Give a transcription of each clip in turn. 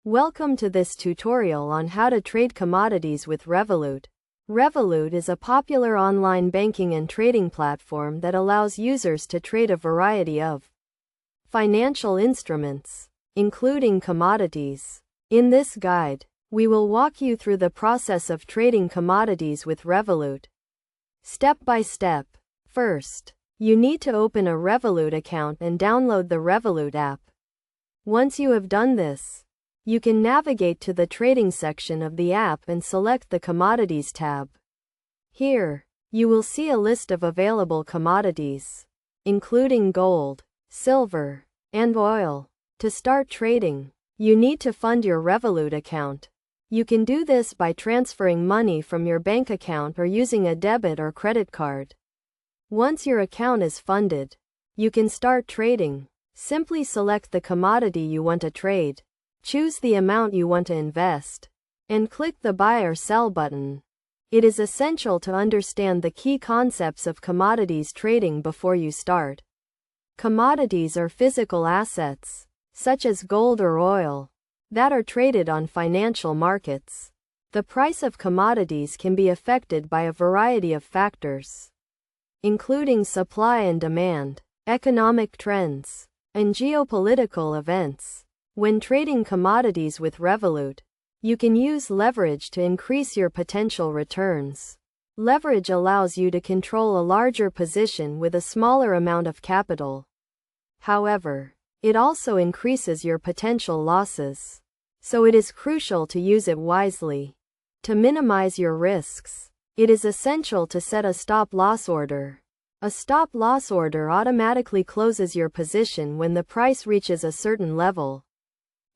Welcome to this tutorial on how to trade commodities with Revolut. Revolut is a popular online banking and trading platform that allows users to trade a variety of financial instruments, including commodities. In this guide, we will walk you through the process of trading commodities with Revolut, step by step. First, you need to open a Revolut account and download the Revolut app. Once you have done this, you can navigate to the trading section of the app and select the Commodities tab. Here, you will see a list of available commodities, including gold, silver, and oil. To start trading, you need to fund your Revolut account. You can do this by transferring money from your bank account or using a debit or credit card. Once your account is funded, you can start trading. Simply select the commodity you want to trade. Choose the amount you want to invest, and click the Buy or Sell button. It is essential to understand the key concepts of commodities trading before you start. Commodities are physical assets, such as gold or oil, that are traded on financial markets. The price of commodities can be affected by a variety of factors, including supply and demand, economic trends, and geopolitical events. When trading commodities with Revolut, you can use leverage to increase your potential returns. Leverage allows you to control a larger position with a smaller amount of capital. However, it also increases your potential losses, so it is crucial to use it wisely. To minimize your risks, it is essential to set a stop-loss order. A stop-loss order automatically closes your position when the price reaches a certain level,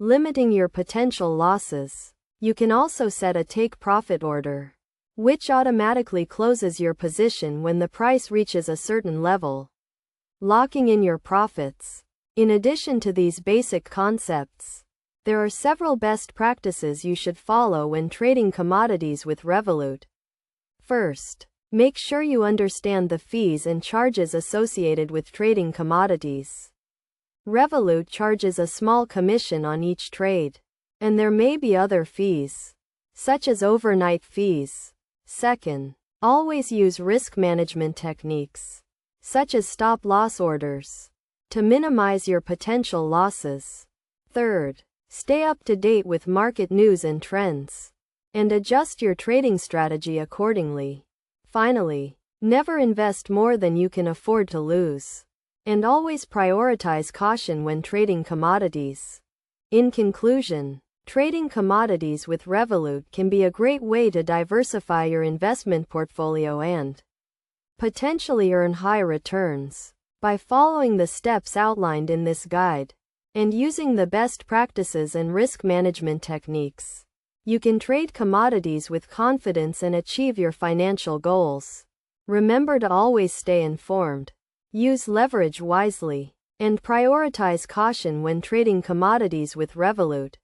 limiting your potential losses. You can also set a take-profit order, which automatically closes your position when the price reaches a certain level, locking in your profits. In addition to these basic concepts, there are several best practices you should follow when trading commodities with Revolut. First, make sure you understand the fees and charges associated with trading commodities. Revolut charges a small commission on each trade, and there may be other fees, such as overnight fees. Second, always use risk management techniques, such as stop-loss orders, to minimize your potential losses. Third, stay up to date with market news and trends, and adjust your trading strategy accordingly. Finally, never invest more than you can afford to lose, and always prioritize caution when trading commodities. In conclusion, trading commodities with Revolut can be a great way to diversify your investment portfolio and potentially earn high returns. By following the steps outlined in this guide, and using the best practices and risk management techniques, you can trade commodities with confidence and achieve your financial goals. Remember to always stay informed, use leverage wisely, and prioritize caution when trading commodities with Revolut.